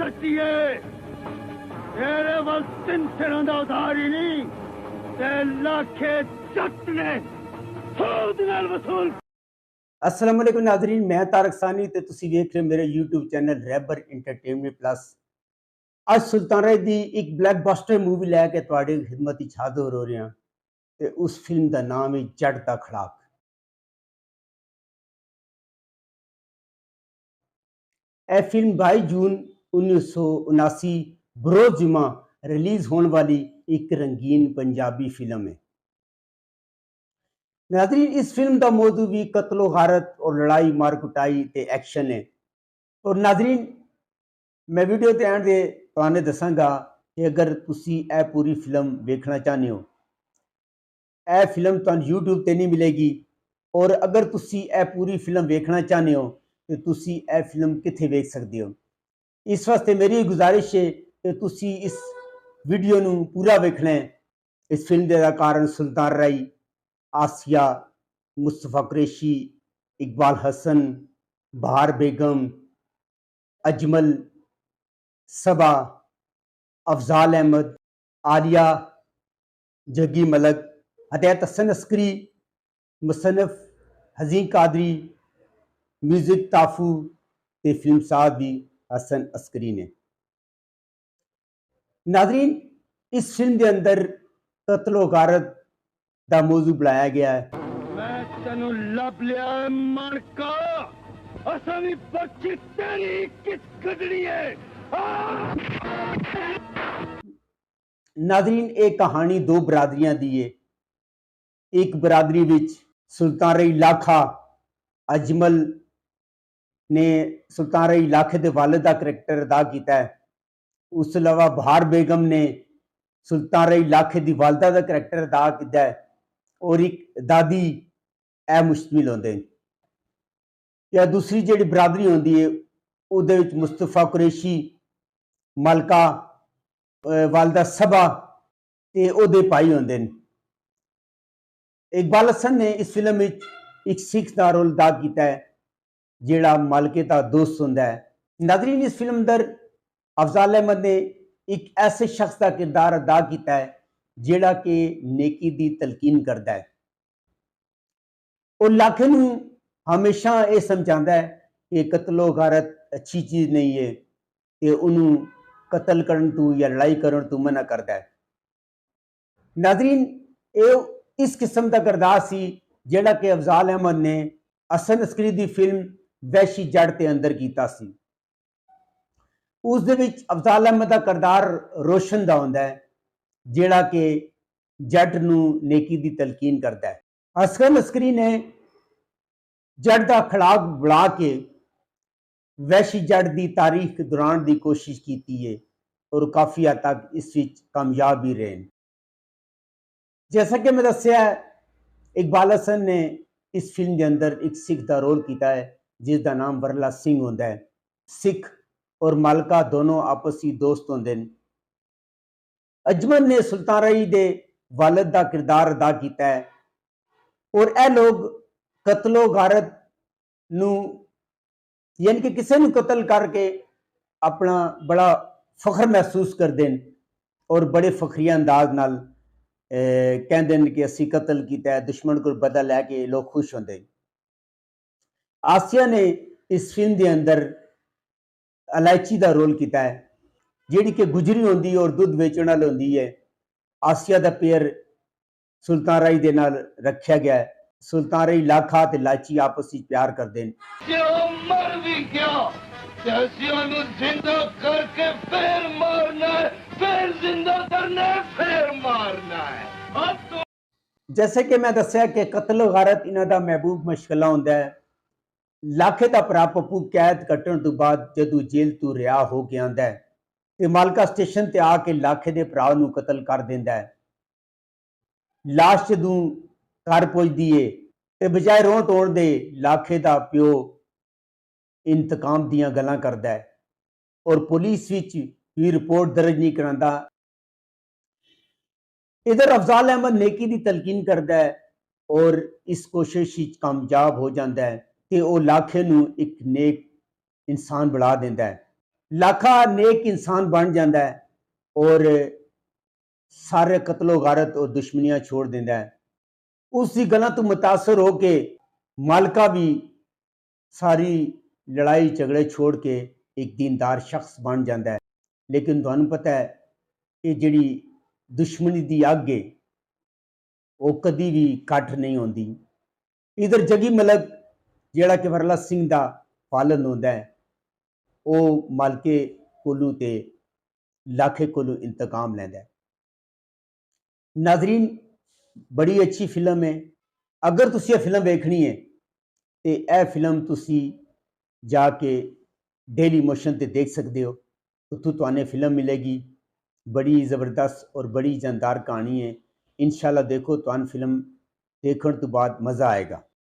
करती है तेरे वल तीन सिरों दा उधार ही नहीं ते लाखे जट ने सूद नाल वसूल। अस्सलाम वालेकुम नाज़रीन, मैं तारक सानी ते तुसी वेख रहे मेरे यूट्यूब चैनल रैबर इंटरटेनमेंट प्लस। आज सुल्तान राय दी एक ब्लैकबस्टर मूवी लैके तुहाडी खिदमत विच हाज़र हो रहे हैं ते उस फिल्म दा नाम है जट दा खड़ाक। यह फिल्म 22 जून 1979 बरोज़ जुमा रिलीज होने वाली एक रंगीन पंजाबी फिल्म है। नाज़रीन, इस फिल्म का मौजू भी कत्लो गारत और लड़ाई मार कुटाई ते एक्शन है। और नाज़रीन, मैं वीडियो ते एंड दे तुहानू दसांगा कि अगर तुसी यह पूरी फिल्म देखना चाहते हो, यह फिल्म तुहानू यूट्यूब ते नहीं मिलेगी। और अगर तुसी यह पूरी फिल्म देखना चाहते हो तो तुसी यह फिल्म कित्थे देख सकते हो। इस वास्ते मेरी गुजारिश है कि तुसी इस वीडियो नू पूरा देखना है। इस फिल्म के अदाकार सुल्तान राय, आसिया, मुस्तफा कुरैशी, इकबाल हसन, बहार बेगम, अजमल, सबा, अफजाल अहमद, आलिया, जगी मलक, हदायत हसन अस्करी, मुसन्नफ हजीन कादरी, म्यूजिक ताफू ते फिल्म साहब भी हसन अस्करी ने। नाज़रीन, इस फिल्म के अंदर कत्लो गारत का मौजू बनाया गया है। मैं तेनू लब लिया मानका असली बच्ची तेरी किस कदड़ी है। नाज़रीन, एक कहानी दो बरादरियां दी है। एक बरादरी विच सुल्तान राय लाखा, अजमल ने सुल्तान राय लाखे के वालिद का करैक्टर अदा किया है। उस अलावा बहार बेगम ने सुल्तान राय लाखे की वालदा का करैक्टर अदा किया है। और एक दादी ए मुश्तमिल होंदे। या दूसरी जिहड़ी बरादरी होंदी है उहदे विच मुस्तफा कुरैशी, मलका, वालदा सबा ते ओहदे भाई होंदे ने। इकबाल हसन ने इस फिल्म में एक सिख का रोल अदा किया है जिहड़ा मालके का दोस्त होंदा है। नाज़रीन, इस फिल्म अंदर अफजाल अहमद ने एक ऐसे शख्स का किरदार अदा किया है जिहड़ा कि नेकी की तलकीन करता है और लाखे नूं हमेशा ये समझाता है कि कत्लो गारत अच्छी चीज़ नहीं है कि उन्होंने कतल करन तू या लड़ाई करन तू मना करता है। नाज़रीन, ये इस किस्म का किरदार सी जिहड़ा कि अफजाल अहमद ने हसन अस्करी की फिल्म वैशी जट के अंदर किया सी। उस दे विच अफजाल अहमद का किरदार रोशन दा होंदा है जिहड़ा कि जट नूं नेकी की तलकीन करता है। हसन अस्करी ने जट का खड़ाक बना के वैशी जट की तारीख दौरान की कोशिश की है और काफ़ी हद तक इस विच कामयाब भी रहे। जैसा कि मैं दस्या, इकबाल हसन ने इस फिल्म के अंदर एक सिख का रोल किया है जिसका नाम वरला सिंह होंदा है। सिख और मालका दोनों आपसी दोस्त होंदे ने। अजमल ने सुल्तान राय दे वालिद का किरदार अदा किया है और यह लोग कत्लो गारत नूं यानी कि किसी नूं कतल करके अपना बड़ा फख्र महसूस करते हैं और बड़े फखरिया अंदाज नाल कहते हैं कि असी कतल किया है, दुश्मन को बदला लैके लोग खुश होंगे। आसिया ने इस फिल्म के अंदर इलायची का रोल किया है जिहड़ी कि गुजरी होंदी है और दुध बेचण वाली होंदी है। आसिया का पेयर सुल्तान राय दे नाल रखा गया है। सुल्तान राय लाखा ते इलायची आपस में प्यार करते हैं। मर भी गया जिंदा करके फिर मारना है, फिर जिंदा करना है, फिर मारना है। अब तो जैसे कि मैं दस्या कि कत्ल गारत इन्हां दा महबूब मशगला होंदा है। लाखे का भरा पप्पू कैद कट्टण तो बाद जदों जेल तो रिहा हो के आंदा है ते मालका स्टेशन ते आके लाखे दे भरा नूं कतल कर देंदा है। लाश जदों घर पहुंचदी है ते बजाय रोह धोण दे लाखे दा प्यो इंतकाम दीयां गल्लां करदा है और पुलिस विच भी रिपोर्ट दर्ज नहीं करांदा। इधर अफजाल अहमद नेकी की तलकीन करता है और इस कोशिश कामयाब हो जाता है कि वह लाखे नूं एक नेक इंसान बना देता है। लाखा नेक इंसान बन जाता है और सारे कत्लो गारत और दुश्मनियां छोड़ देता है। उसकी गल्लां तो मुतासर हो के मालका भी सारी लड़ाई झगड़े छोड़ के एक दीनदार शख्स बन जाता है। लेकिन तुहानू पता है कि जिहड़ी दुश्मनी की अग है वो कदी भी कट नहीं होती। इधर जगी मलक जिहड़ा कि वरला सिंह का पालन होता है वो मालके कोलू ते लाखे कोलू इंतकाम लैंदा है। नाजरीन बड़ी अच्छी फिल्म है। अगर तुसी यह फिल्म देखनी है तो यह फिल्म तुसी जाके डेली मोशन ते देख सकते हो। उत्थों तुहानू फिल्म मिलेगी। बड़ी ज़बरदस्त और बड़ी जानदार कहानी है। इंशाल्लाह देखो, तुहानू फिल्म देखने तो बाद मज़ा आएगा।